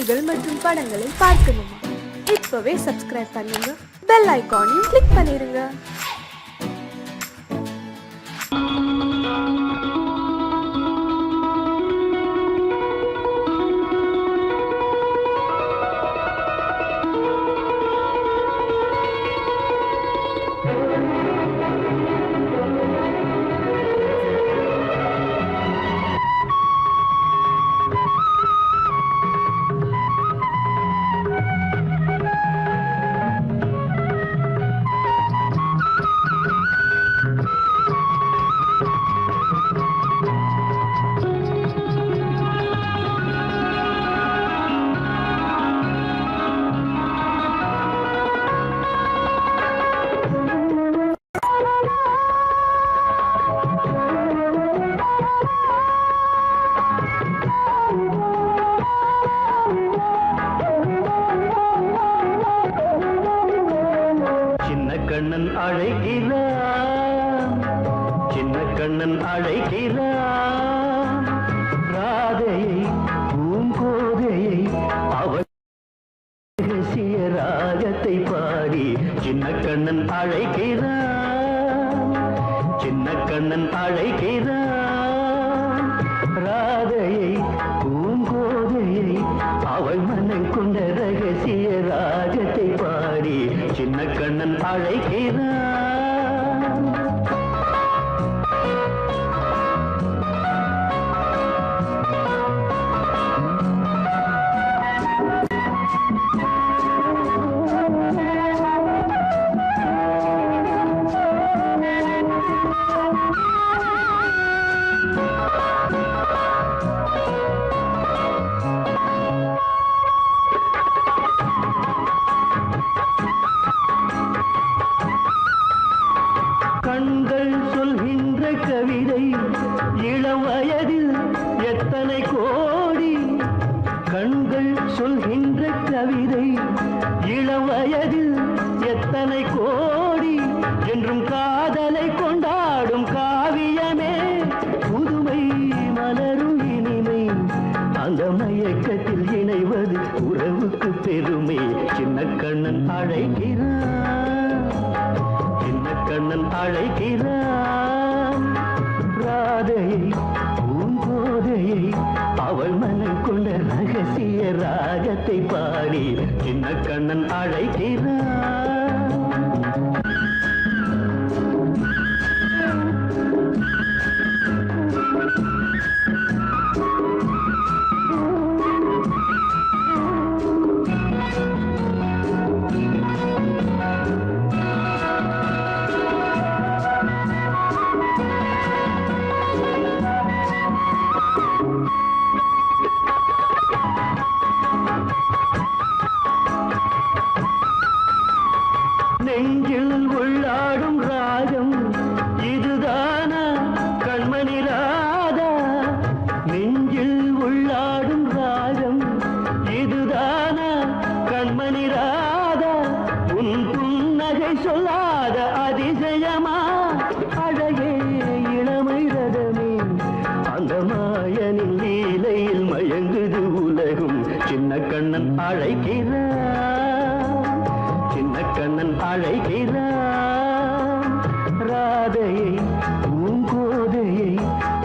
பாடல்கள் மற்றும் படங்களை பார்க்கணுமா? இப்பவே சப்ஸ்கிரைப் பண்ணுங்க, பெல் ஐகானையும் கிளிக் பண்ணிருங்க. கண்ணன் அழைக்கிறான், சின்ன கண்ணன் அழைக்கிறான், ராதையை பூங்கோதையை அவள் ரகசிய ராகத்தை பாடி சின்ன கண்ணன் அழைக்கிறான், சின்ன கண்ணன் அழைக்கிறான், ராதையை பூங்கோதையை அவள் மனம் கொண்ட ரகசிய ராகத்தை பாடி சின்ன கண்ணன் அழைக்கிறான். கண்கள் சொல்கின்ற கவிதை இளம் வயதில் எத்தனை கோடி, கண்கள் சொல்கின்ற கவிதை இளம் வயதில் எத்தனை கோடி, என்றும் காதலை கொண்டாடும் காவியமே புதுமை மலரும் இனிமை, அந்த மயக்கத்தில் இணைவது உறவுக்கு பெருமை. சின்ன கண்ணன் அழைக்கிறான், சின்ன கண்ணன் அழைக்கிறான், ராதையை பூங்கோதையை அவள் மனம் கொண்ட ரகசிய ராகத்தை பாடி சின்ன கண்ணன் அழைக்கிறான். நெஞ்சில் உள்ளாடும் ராகம் இதுதானா கண்மணி ராதா, நெஞ்சில் உள்ளாடும் ராகம் இதுதானா கண்மணி ராதா, உன் புன்னகை சொல்லாத அதிசயமா, அழகே இளமை ரதமே, அந்த மாயனின் லீலையில் மயங்குது உலகும். சின்ன கண்ணன் அழைக்கிறான், சின்ன கண்ணன் அழைக்கிறான், ராதையை பூங்கோதையை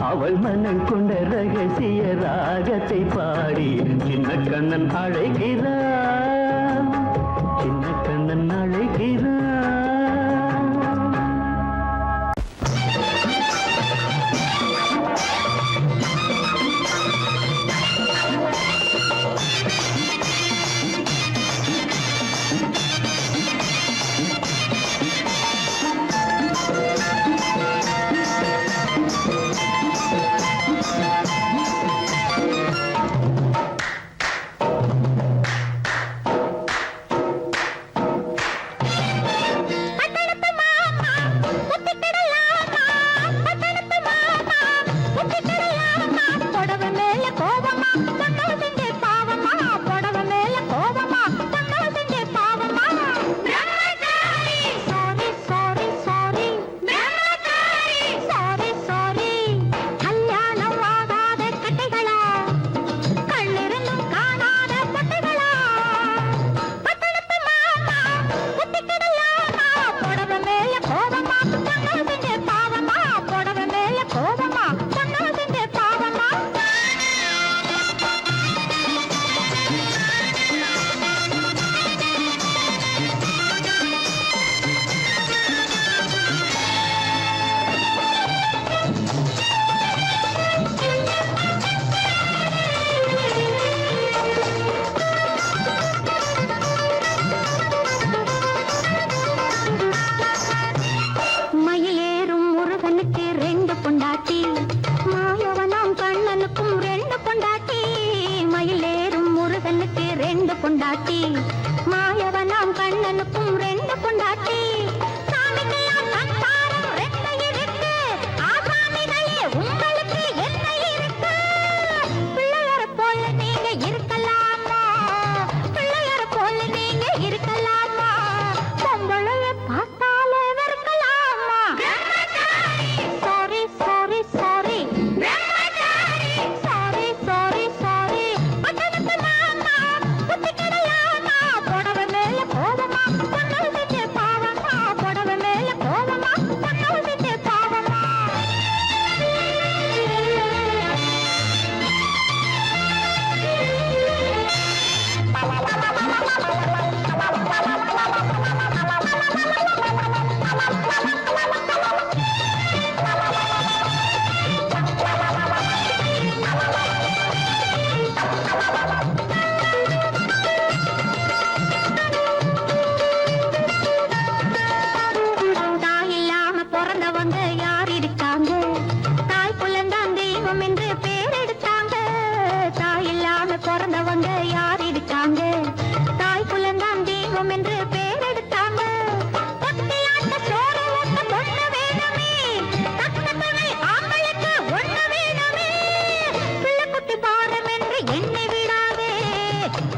அவள் மனம் கொண்ட ரகசிய ராகத்தை பாடி சின்ன கண்ணன் அழைக்கிறான், சின்ன கண்ணன் அழைக்கிறான். பொண்டாட்டி மாயவனாம் கண்ணனுக்கும் ரெண்டு பொண்டாட்டி சாமிக்கையாம் சம்சாரம் ரெண்டு இருக்கு ஆசாமிகளே உங்களுக்கு என்ன இருக்கு பிள்ளையார போல நீங்க இருக்கலாமா பிள்ளையார போல நீங்க இருக்கலாமா பொம்பளைய பார்த்தாலே வெறுக்கலாமா sorry sorry sorry sorry sorry sorry பட்டணத்து மாமா புத்தி கிடையாமா புடவை மேல கோவமா பொண்ணு செஞ்ச பாவமா புடவை மேல கோவமா பொண்ணு செஞ்ச பாவமா தாய் இல்லாம பிறந்தவங்க யார் இருக்காங்க தாய் புள்ளந்தான் தெய்வம் என்று பேர் எடுத்தாங்க தாய் இல்லாம பிறந்தவங்க யார் இருக்காங்க தாய் புள்ளந்தான் தெய்வம் என்று பேர் எடுத்தாங்க பத்தியாட்ட சோறு ஊட்ட பொண்ணு வேணுமே தக்க துணை ஆம்பளுக்கு ஒண்ணு வேணுமே பிள்ளைக்குட்டி பாரம் என்று எண்ணி விடாதே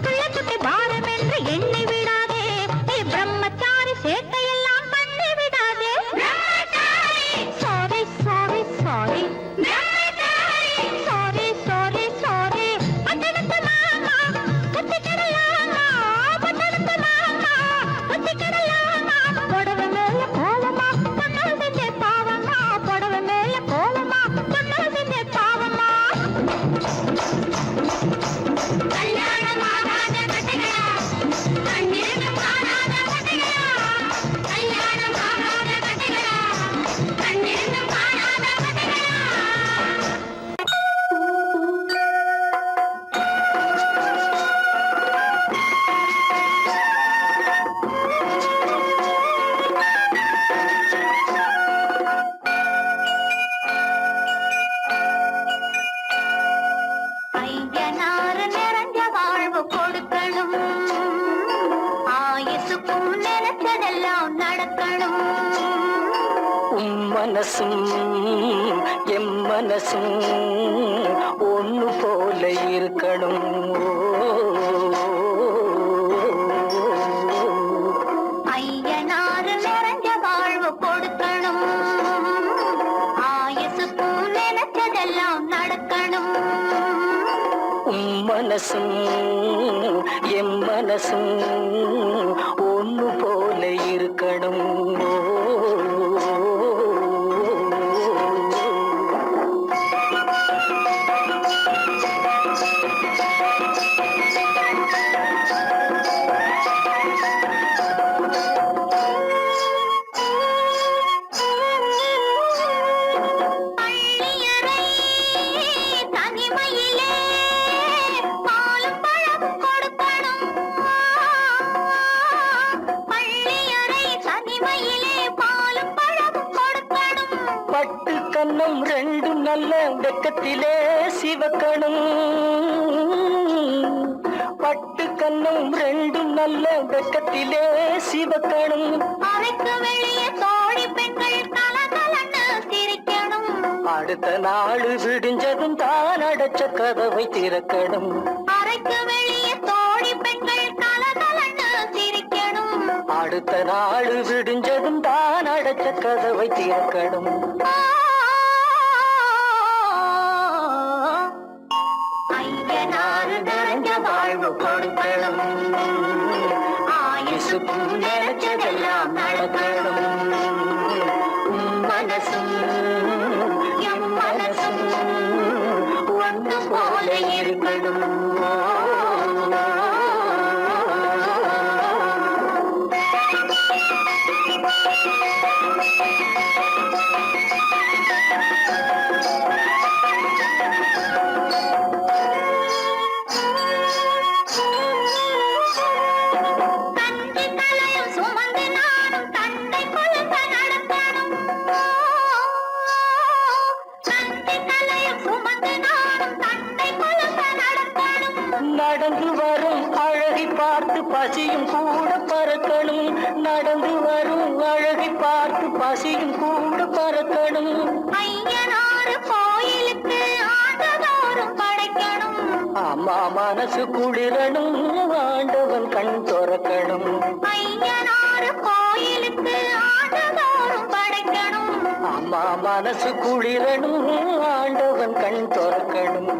பிள்ளைக்குட்டி பாரம் என்று எண்ணி விடாதே நீ பிரம்மச்சாரி சேட்டையெல்லாம் பண்ணி விடாதே sorry sorry sorry sorry sorry sorry பட்டணத்து மாமா புத்தி கிடையாமா பட்டணத்து மாமா புத்தி கிடையாமா புடவை மேல கோலமா பொண்ணு செஞ்ச பாவமா புடவை மேல கோலமா பொண்ணு செஞ்ச பாவமா கல்யாணமாகாத கட்டைகளா கண்ணிரண்டும் காணாத கட்டைகளா கல்யாணமாகாத கட்டைகளா கண்ணிரண்டும் காணாத கட்டைகளா ஐயனாறு நிறைஞ்ச வாழ்வு கொடுக்கணும் ஆயுசுக்கும் நினைச்சதெல்லாம் நடக்கணும் மனசும் எம் மனசும் ஒண்ணு போல இருக்கணும் ஐயனாறு நிறைஞ்ச வாழ்வு கொடுக்கணும் ஆயுசுக்கும் நினைச்சதெல்லாம் நடக்கணும் மனசும் எம் மனசும் ஒண்ணு போல இருக்கணும் பள்ளியறை தனிமையிலே பாலும் பழமும் கொடுக்கணும் பள்ளியறை தனிமையிலே பாலும் பழமும் கொடுக்கணும் பட்டு கன்னம் ரெண்டும் நல்ல வெக்கத்திலே சிவக்கணும் பட்டு கன்னம் ரெண்டும் நல்ல வெக்கத்திலே சிவக்கணும் அறைக்கு வெளியே தோழி பெண்கள் கலகலன்னு சிரிக்கணும் அடுத்த நாள் விடிஞ்சதும் தான் அடைச்ச கதவை திறக்கணும் அறைக்கு வெளியே தோழி பெண்கள் கலகலன்னு சிரிக்கணும் அடுத்த நாள் விடிஞ்சதும் தான் அடைச்ச கதவை திறக்கணும் ஐயனாறு நிறைஞ்ச வாழ்வு கொடுக்கணும் ஆயுசுக்கும் நினைச்சதெல்லாம் நடக்கணும் மனசும் எம் மனசும் ஒன்று போல இருக்கணும் கஞ்சி கலையும் சுமந்து வரும் அழகை பார்த்து பசியும் கூட பறக்கணும். நடந்து வரும் அழகை பார்த்து பசியும் கூட பறக்கணும். ஐயனாறு கோயிலுக்கு ஆண்டதோறும் படைக்கணும். அம்மா மனசு குளிரணும், ஆண்டவன் கண் துறக்கணும். ஐயனாறு கோயிலுக்கு ஆண்டதோறும் படைக்கணும். அம்மா மனசு குளிரணும், ஆண்டவன் கண் துறக்கணும்.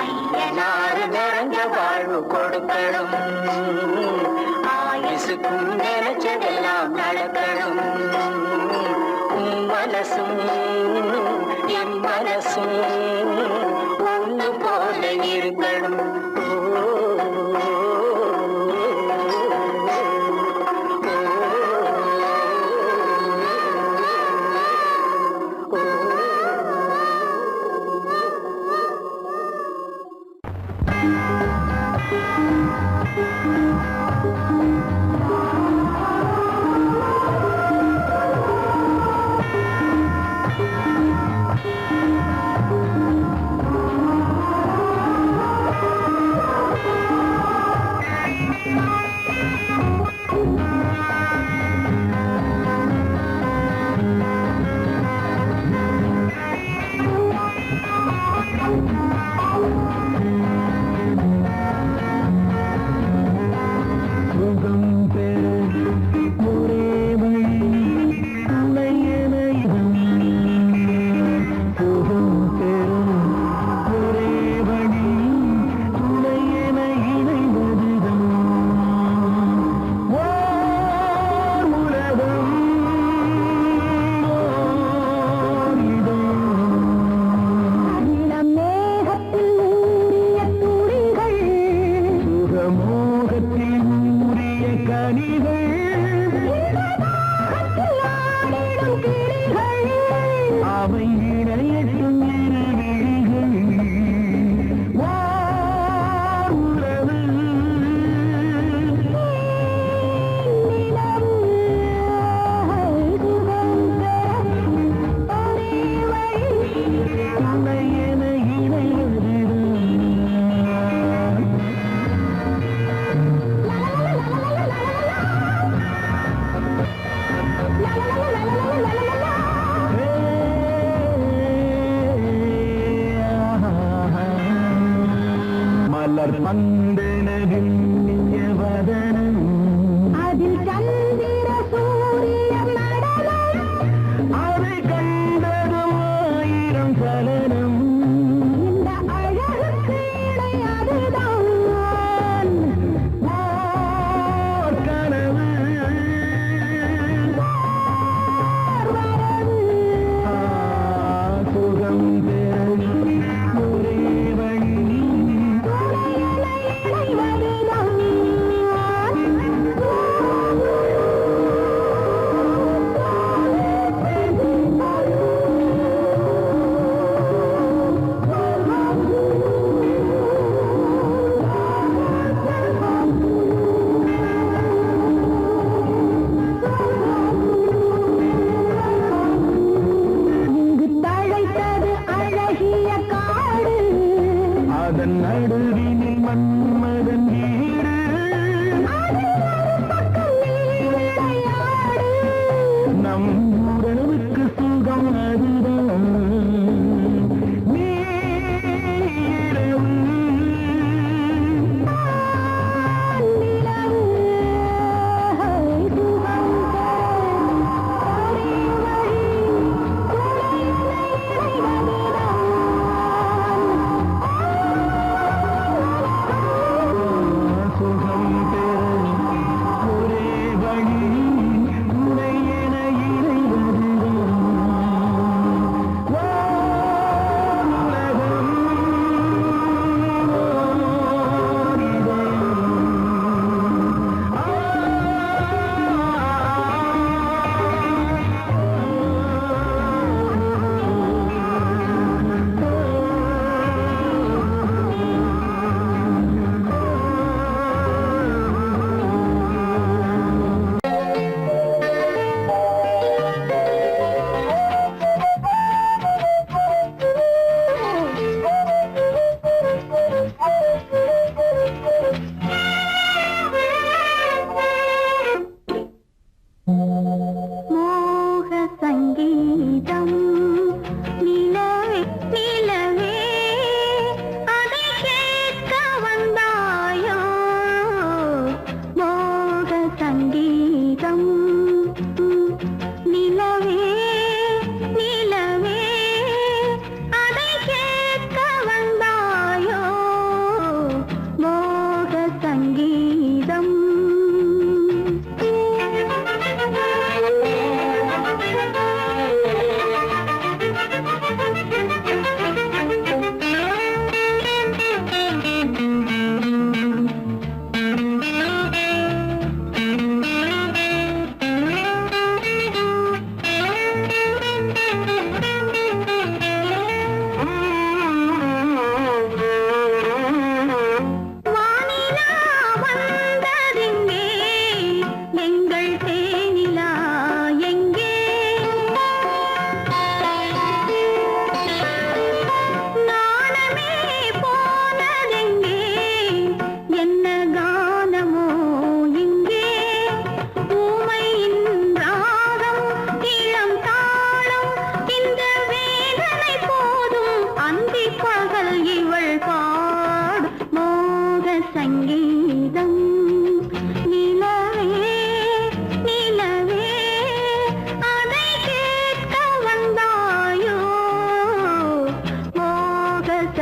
ஐயனாறு நிறைஞ்ச வாழ்வு கொடுக்கணும். ஆயுசுக்கும் நினைச்சதெல்லாம் நடக்கணும். மனசும் என் மனசும் ஒன்று போல இருக்கணும்.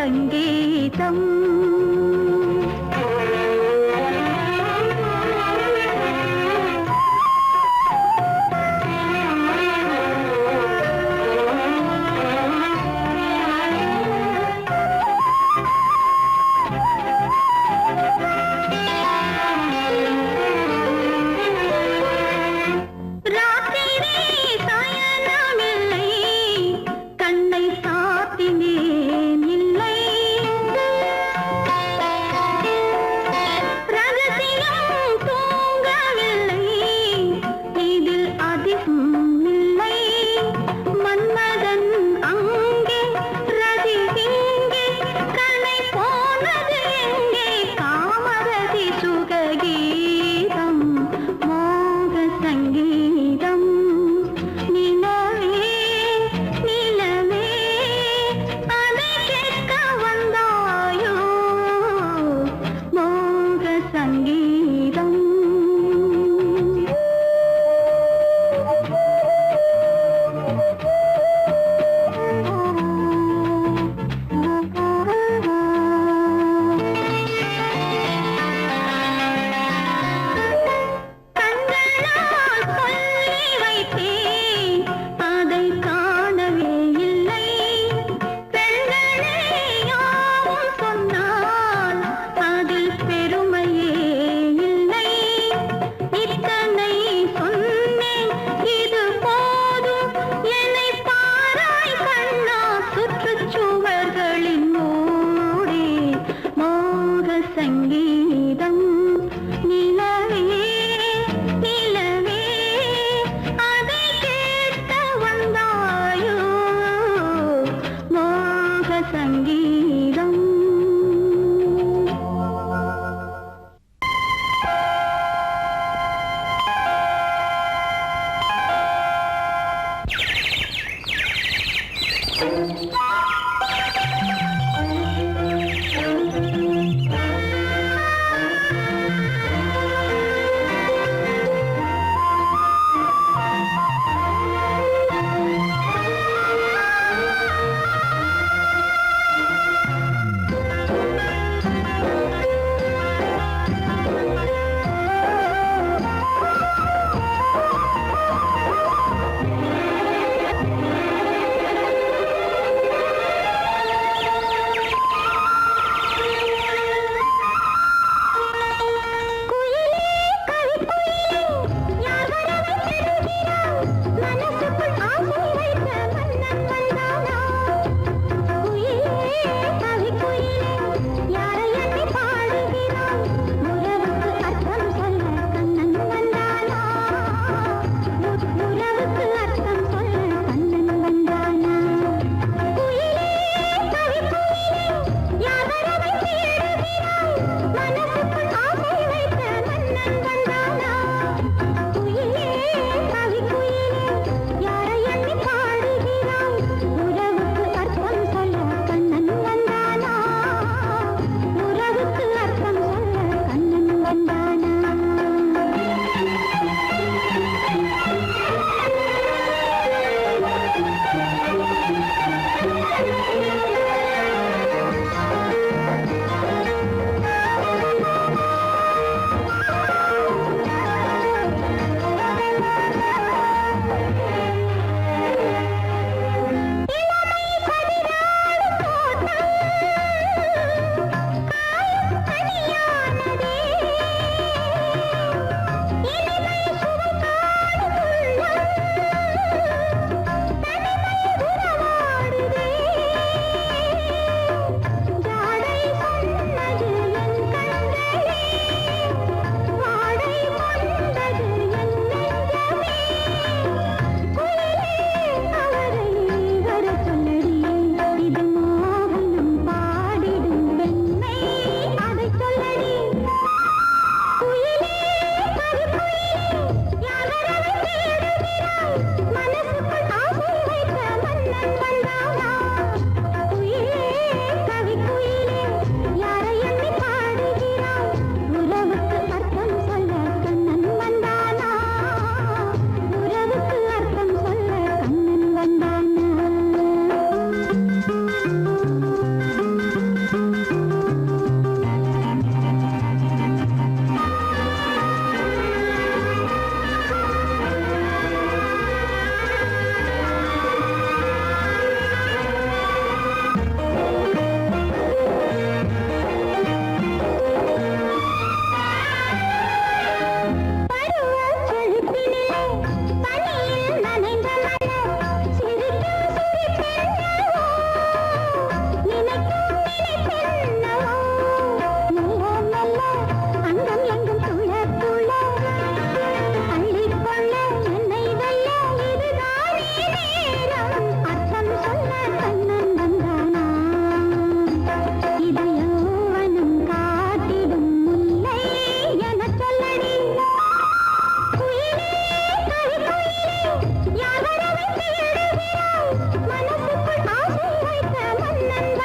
சங்கீதம்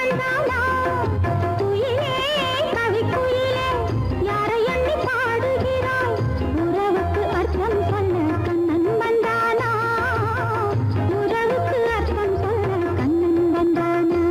வந்தானா குயிலே கவி குயிலே யாரை எண்ணி பாடுகிறாய் உறவுக்கு அர்த்தம் சொல்ல கண்ணன் வந்தானா உறவுக்கு அர்த்தம் சொல்ல கண்ணன் வந்தானா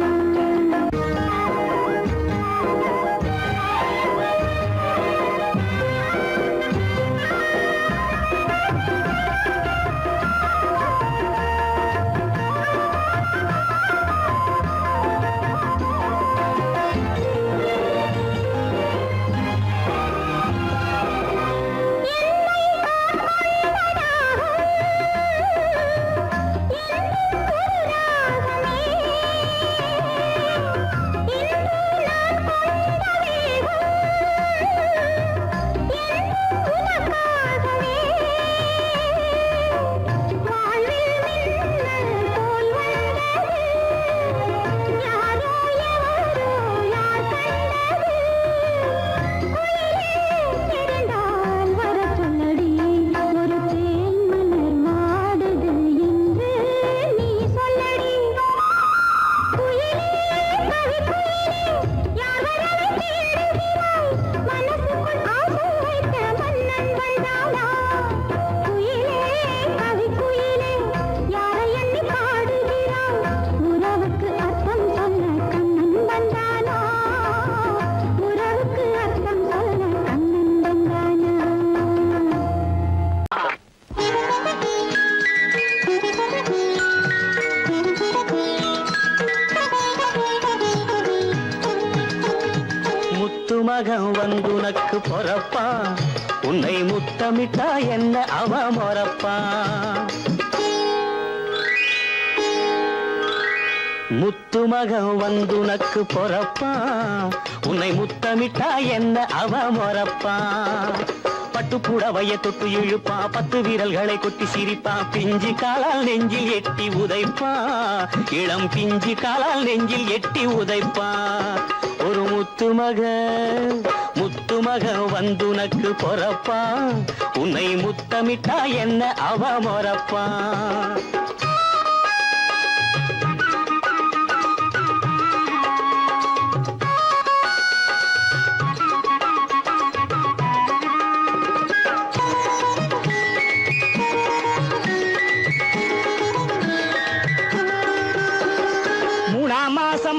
மகன் வந்துனக்கு பொறப்பா உன்னை முத்தமிட்டா என்ன அவ மொறப்பா முத்து மகன் வந்துனக்கு பொறப்பா உன்னை முத்தமிட்டா என்ன அவ மொறப்பா பட்டு புடவைய தொட்டு இழுப்பா 10 வீரல்களை கொட்டி சிரிப்பா பிஞ்சு காலால் நெஞ்சில் எட்டி உதைப்பா இளம் பிஞ்சு காலால் நெஞ்சில் எட்டி உதைப்பா ஒரு முத்து மகன் வந்துனக்கு பொறப்பா உன்னை முத்தமிட்டா என்ன அவ மொறப்பா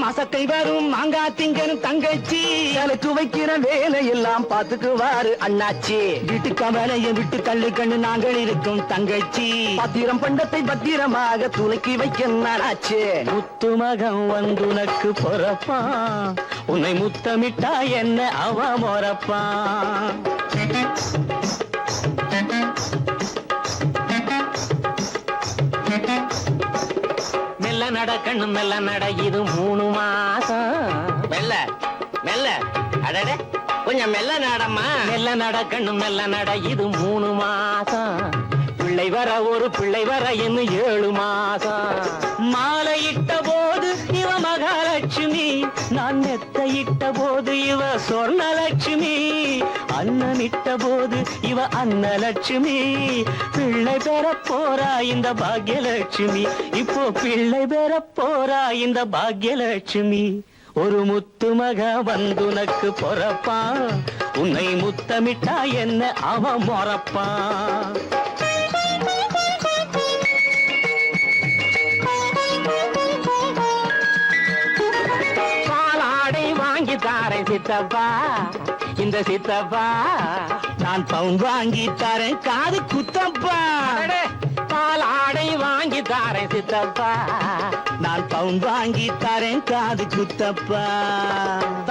அசத்தை வரும் மாங்கா திங்கனும் தங்கச்சி எனக்கு வைக்கிற வேலை எல்லாம் பாத்துக்குவாரு அண்ணாச்சி வீட்டு கவலையை விட்டு தள்ளி கண்டு நாங்கள் இருக்கும் தங்கச்சி பத்திரம் பண்டத்தை பத்திரமாக துலக்கி வைக்க நானாச்சு முத்து மகன் வந்துனக்கு பொறப்பா உன்னை முத்தமிட்டா என்ன அவ மொறப்பா மெல்ல நட கண்ணு மெல்ல நட இது 3 மாசம் மெல்ல மெல்ல அடடே கொஞ்சம் மெல்ல நடமா மெல்ல நட கண்ணு மெல்ல நட இது 3 மாசம் பிள்ளை வர ஒரு பிள்ளை வர இன்னும் 7 மாசம் மாலையிட்ட போது இவ மகாலட்சுமி நான் மெத்தையிட்ட போது இவ சொர்ணலட்சுமி அன்னமிட்ட போது இவ அன்னலட்சுமி பிள்ளை பெற போறா இந்த பாக்யலட்சுமி இப்போ பிள்ளை பெற போறா இந்த பாக்யலட்சுமி ஒரு முத்து மக வந்துனக்கு பொறப்பா உன்னை முத்தமிட்டா என்ன அவ மொறப்பா தாரேன் சித்தப்பா இந்த சித்தப்பா நான் பவுன் வாங்கி தரேன் காது குத்தப்பா பால் ஆடை வாங்கி தாரேன் சித்தப்பா நான் பவுன் வாங்கி தரேன் காது குத்தப்பா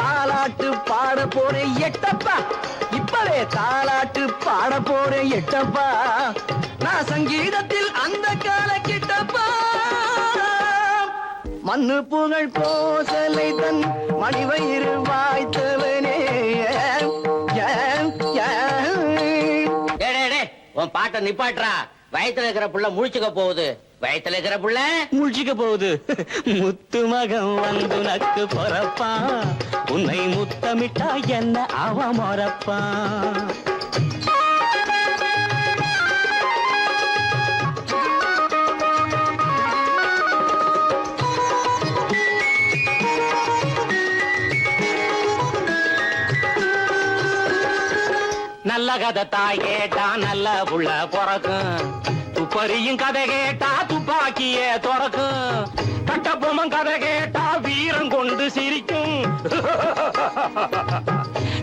தாலாட்டு பாட போறேன் எட்டப்பா இப்பவே தாலாட்டு பாட போறேன் எட்டப்பா நான் சங்கீதத்தில் அந்த கால கிட்டப்பா மண்ணு புகழ் போசலை தன் மணிவயிறு வாய்த்தவனே உன் பாட்டை நிப்பாட்டுறா வயத்துல இருக்கிற புள்ள முழிச்சுக்க போகுது வயத்துல இருக்கிற புள்ள முழிச்சுக்க போகுது முத்து மகன் வந்து நக்கு பொறப்பா உன்னை முத்தமிட்டா என்ன அவ மொறப்பா நல்ல கதை தாய் கேட்டா நல்ல புள்ள பிறக்கும். துப்பறியும் கதை கேட்டா துப்பாக்கிய துறக்கும். கட்டபொம்மன் கதை கேட்டா வீரம் கொண்டு சிரிக்கும்.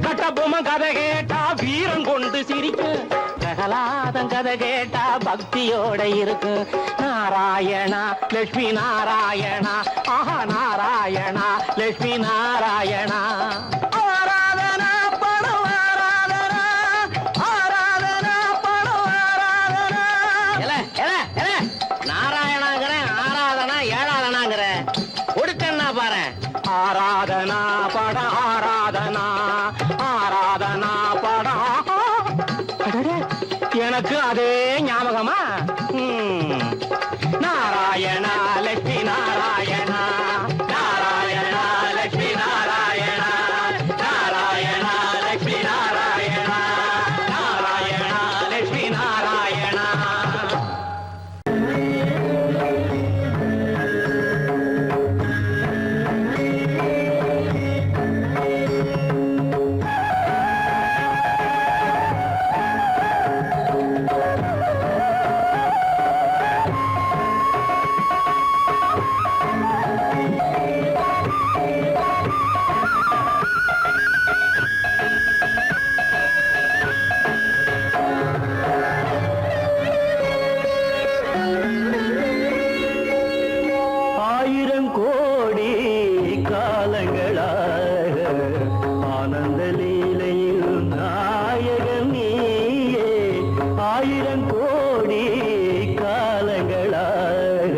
கட்டபொம்மன் கதை கேட்டா வீரம் கொண்டு சிரிக்கும். பிரகலாதன் கதை கேட்டா பக்தியோட இருக்கு. நாராயணா லட்சுமி நாராயணா, ஆஹா நாராயணா லட்சுமி நாராயணா. ஆராதனா பணம் ஆராதனா, ஆராதனா பணம் ஆராதனா. நாராயணாங்கிறேன், ஆராதனா ஏழாதனாங்கிறேன். கொடுத்தேன்னா பாரு. ஆராதனா பட ஆராதனா, ஆராதனா பட. எனக்கு அதே ஞாபகமா? நாராயணா லட்சுமி நாராயணா, நாராயணா லட்சுமி நாராயணா, நாராயணா லட்சுமி நாராயணா, நாராயணா லட்சுமி நாராயணா. ஆயிரம் கோடி காலங்களாக ஆனந்த லீலையில் நாயகன் நீயே. ஆயிரம் கோடி காலங்களாக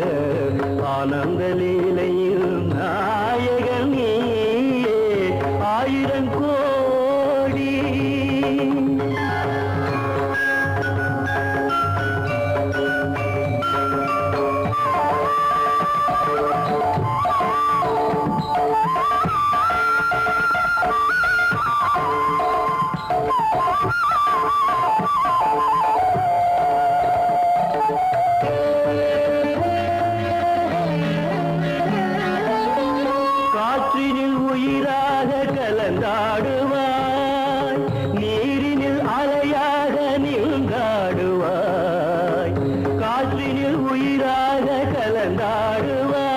ஆனந்த லீலையில் நாயகன் நீயே. ஆயிரம் கோடி காற்றினில் உயிராக கலந்தாடுவாய், நீரினில் அலையாக நீங்காடுவாய். காற்றினில் உயிராக கலந்தாடுவாய்,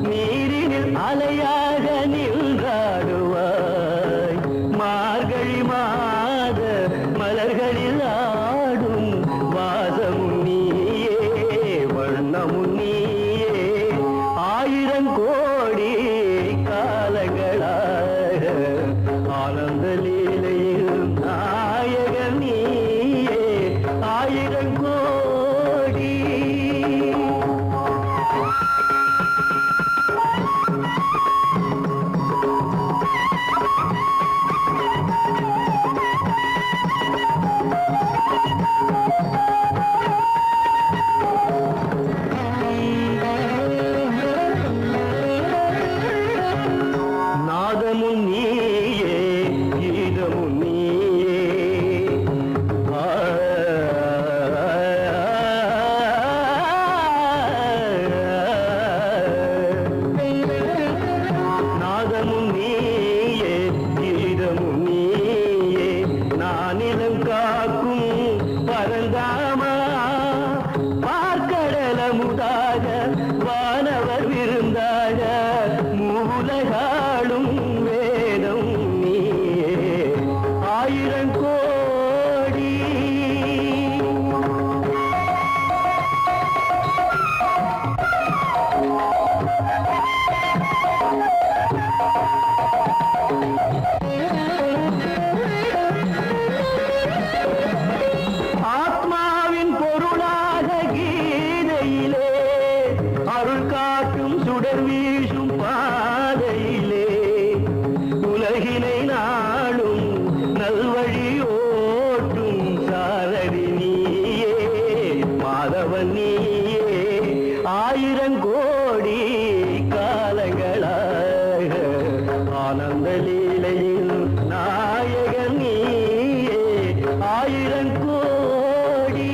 நீரினில் அலையாக நீங்காடுவாய். மார்கழி மாத மலர்களில் ஆடும் வாசமும் நீயே, வண்ணமும் நீயே. ஆயிரம் கோடி காலங்களாக ஆனந்த லீலையில் நாயகன் நீயே. ஆயிரம் கோடி நாதமும் நீயே, கீதமும் நீயே. நாதமும் நீயே, கீதமும் நீயே. நானிலம் காக்கும் பரந்தாமா, பார்க்கடலமுதாக வானவர் விருந்தாக மூலகாளும் வேதம் நீயே. ஆயிரம் கோடி ஆத்மாவின் பொருளாக கீதையிலே அருள் காட்டும் சுடர் வீசும் பாதையிலே உலகினை நாளும் நல்வழி ஓட்டும் சாரதி நீயே, மாதவன் நீயே. ஆயிரம் கோடி காலங்களாக ஆனந்த லீலையில் நாயகன் நீயே. ஆயிரம் கோடி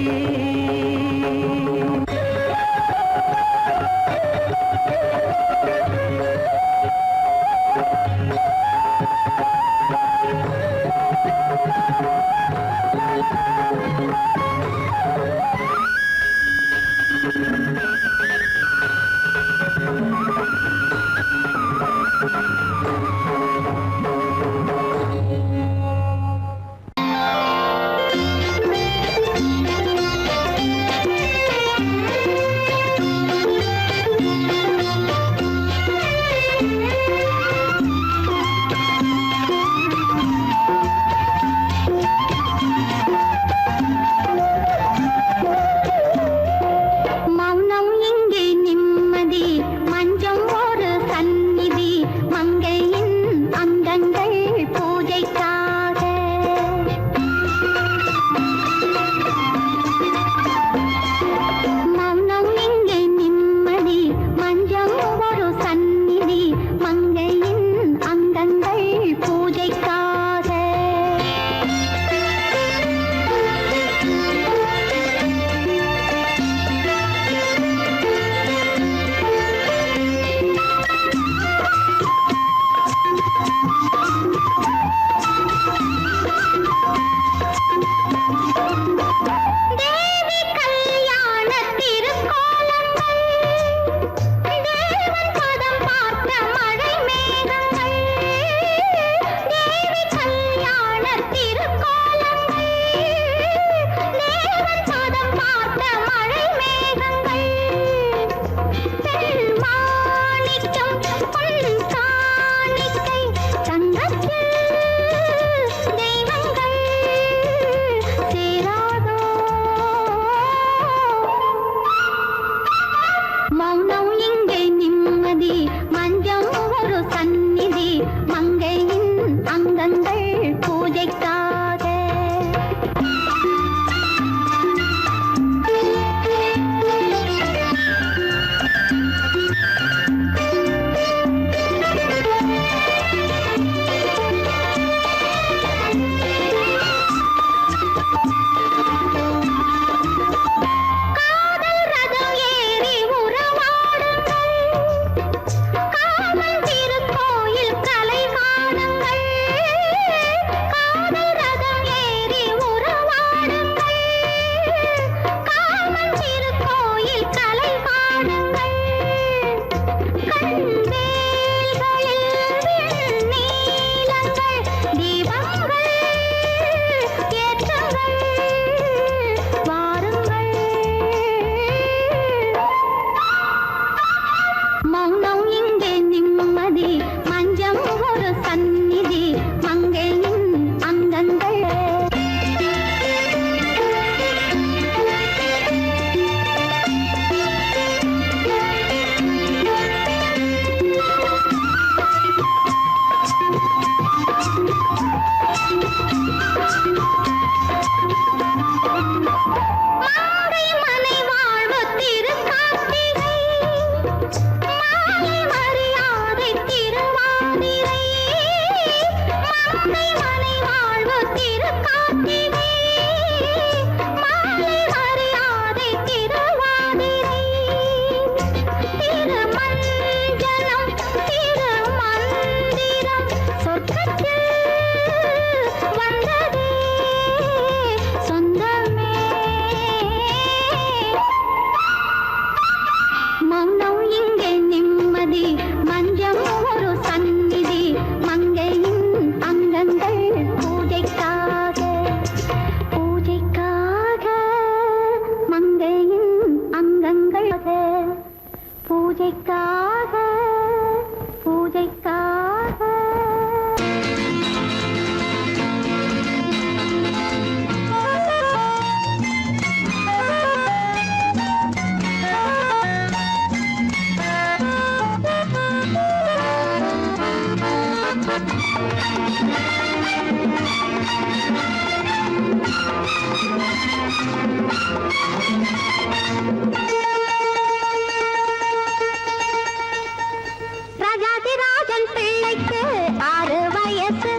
ராஜாதிராஜன் பிள்ளைக்கு 6 வயசு,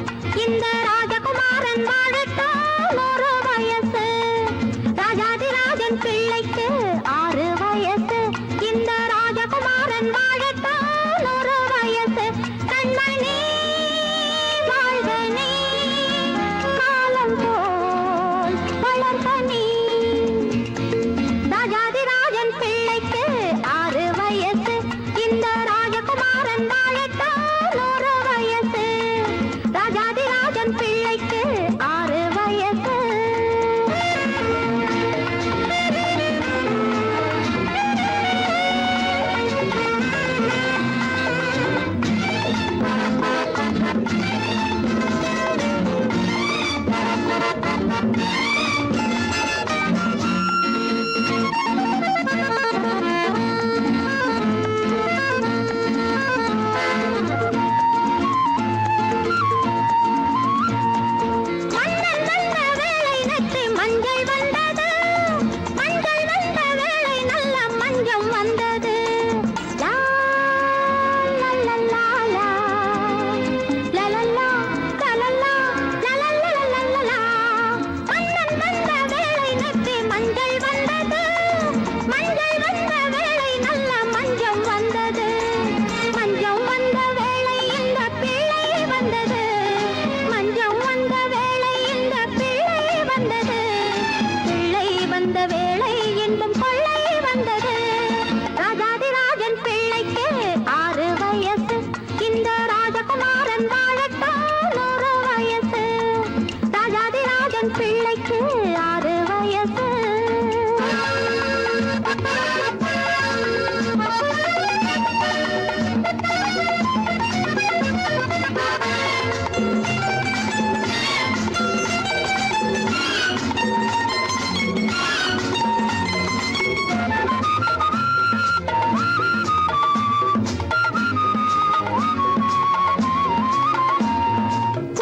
இந்த ராஜகுமாரன் வாழட்டும் 100 வயசு. ராஜாதிராஜன் பிள்ளைக்கு 6 வயசு, இந்த ராஜகுமாரன் வாழட்டும் 100 வயசு. கண்மணி வாழ்க நீ, காலம் போல் வளர்க நீ. ராஜாதிராஜன் பிள்ளைக்கு 6 வயசு, இந்த ராஜகுமாரன் வாழட்டும் 100 வயசு. ராஜாதிராஜன் பிள்ளைக்கு 6 வயசு. மன்னன் வந்த வேளை நட்டு மஞ்சள் வந்தது, மஞ்சள் வந்த வேளை நல்ல மஞ்சம் வந்தது. லா லா லா லா லா, லலலா லலலா லலலா லலலா. மன்னன் வந்த வேளை நட்டு மஞ்சள் வந்தது, மஞ்சள் வந்த வேளை நல்ல மஞ்சம் வந்தது. மஞ்சம் வந்த வேளை இந்த பிள்ளை வந்தது, மஞ்சம் வந்த வேளை இந்த பிள்ளை வந்தது. பிள்ளை வந்த வேளை இன்பம் கொள்ளை வந்தது. ராஜாதிராஜன் பிள்ளைக்கு 6 வயசு, இந்த ராஜகுமாரன் வாழட்டும் 100 வயசு. ராஜாதிராஜன் பிள்ளைக்கு 6 வயசு.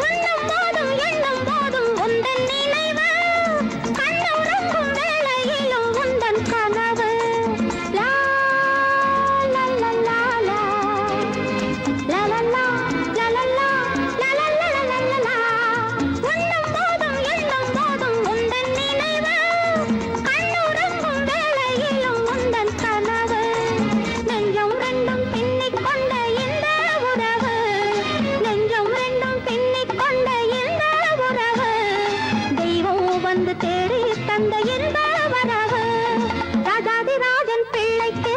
உண்ணும் போதும் எண்ணும் போதும் உந்தன் நினைவு, கண்ணுறங்கும் வேளையிலும் உந்தன் கனவு. லா லா லா லா லா, லலலா லலலா லலலா லலலா. உண்ணும் போதும் எண்ணும் போதும் உந்தன் நினைவு, கண்ணுறங்கும் வேளையிலும் உந்தன் கனவு. நெஞ்சம் ரெண்டும் பின்னிக் கொண்ட இந்த உறவு, நெஞ்சம் ரெண்டும் பின்னிக் கொண்ட இந்த உறவு. தெய்வம் வந்து தேடி தந்த இந்த வரவு. ராஜாதிராஜன் பிள்ளைக்கு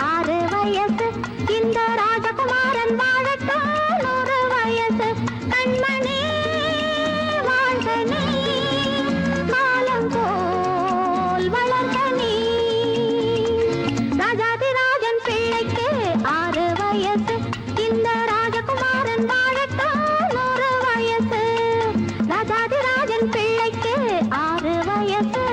6 வயசு, இந்த ராஜகுமாரன் வாழட்டும் 100 வயசு. கண்மணி வாழ்க நீ, காலம் போல் வளர்க நீ. ராஜாதிராஜன் பிள்ளைக்கு 6 வயசு, இந்த ராஜகுமாரன் வாழட்டும் 100 வயசு. ராஜாதிராஜன் பிள்ளைக்கு 6 வயசு.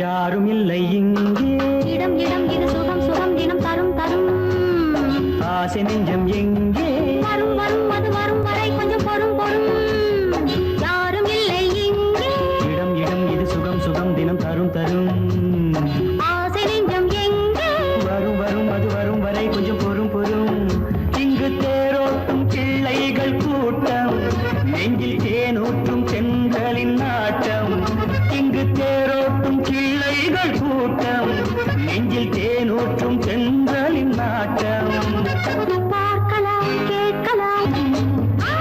யாரும் இல்லை இங்கே, இடம் இடம் இது சுகம் சுகம் தினம் தரும் தரும். ஆசை நெஞ்சம் எங்கே, வரும் வரும் அது வரும் வரை கொஞ்சம் பொறும் பொறும். யாரும் இல்லை இங்கே, இடம் இடம் இது சுகம் சுகம் தினம் தரும் தரும். ஆசை நெஞ்சம் எங்கே, வரும் வரும் அது வரும் வரை கொஞ்சம் பொறும் பொறும். இங்கு தேரோட்டும் பிள்ளைகள் கூட்டம், நெஞ்சில் தேனூற்றும் பெண்களின் நாட்டம். இங்கு தேரோட்டும் கிள்ளைகள் கூட்டம், நெஞ்சில் தேனூற்றும் பெண்களின் நாட்டம். பார்க்கலாம் கேட்கலாம். I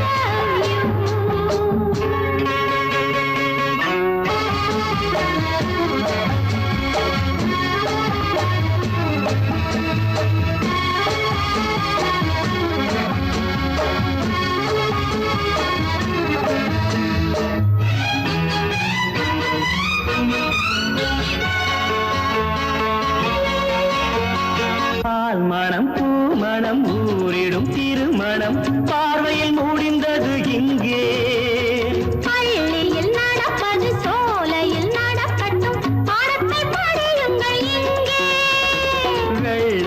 love you. பூமணம் ஊரிடும் திருமணம் பார்வையில் முடிந்தது இங்கே. பள்ளியில் நடப்பது சோலையில் நடக்கட்டும், பாடத்தை படியுங்கள் இங்கே.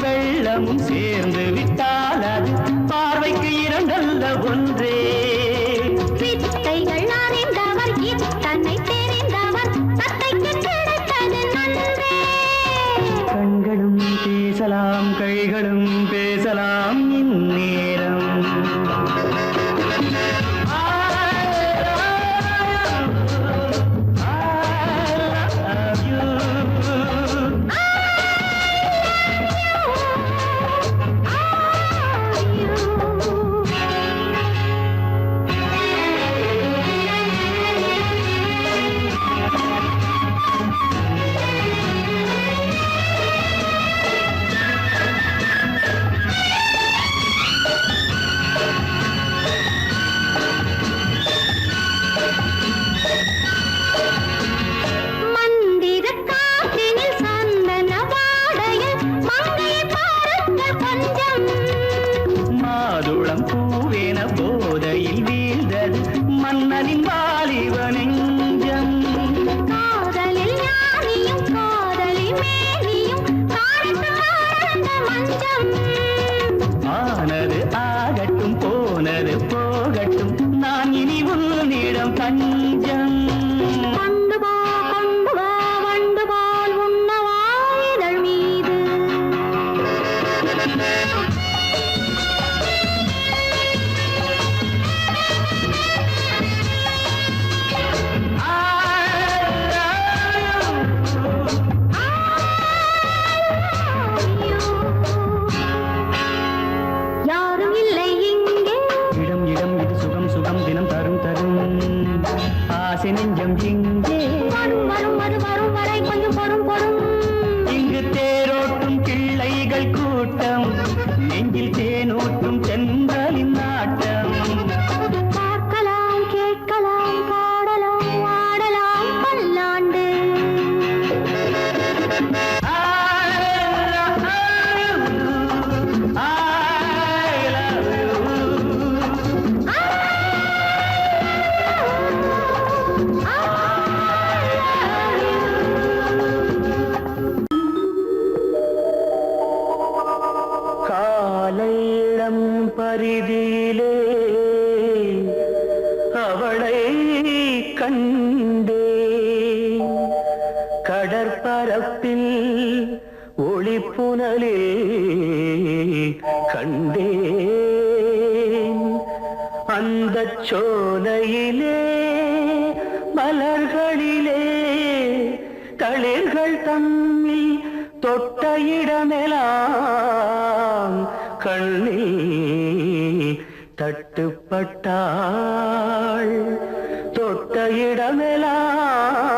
வெள்ளமும் சேர்ந்து விட்டால் அது பார்வைக்கு இரண்டல்ல ஒன்றே. வித்தைகள் அறிந்தவர் இத்தனை தெரிந்தவர் தத்தைக்கு கிடைத்தது நன்றே. கண்களும் பேசலாம் கைகளும் பேசலாம் இந்நேரம். மாதுளம் பூவேன போதையில் வீழ்ந்தது மன்னனின் வாலிப நெஞ்சம். காதலில் ஞானியும் காதலி மேனியும் காணித்து வாழ்ந்த மஞ்சம். ஆனது ஆகட்டும் போனது போகட்டும் நான் இனி உன்னிடம் பஞ்சம். கொண்டு வா வண்டு போல் உண்ணவா இதழ் மீது. யாரும் இல்லை இங்கே. இடம் இடம் இது சுகம் சுகம் தினம் தரும் தரும் ஆசை நெஞ்சம் இங்கே. வரும் வரும் அது வரும் வரை கொஞ்சம் பொறும் பொறும். இங்கு தேரோட்டும் கிள்ளைகள் கூட்டம், நெஞ்சில் தேனூட்டும் சென்றலின் நாட்டம். பார்க்கலாம் கேட்கலாம் பாடலாம் ஆடலாம் பல்லாண்டு. காலையிடம் பரிதியிலே அவளை கண்டே. கடற்பரப்பில் ஒளிப்புணலில் கண்டேன். அந்த சோலையிலே மலர்களிலே தளிர்கள் தம்மில் தொட்ட இடமெல்லாம் கண்ணில் தட்டுப்பட்டாள். தொட்ட இடமெல்லாம்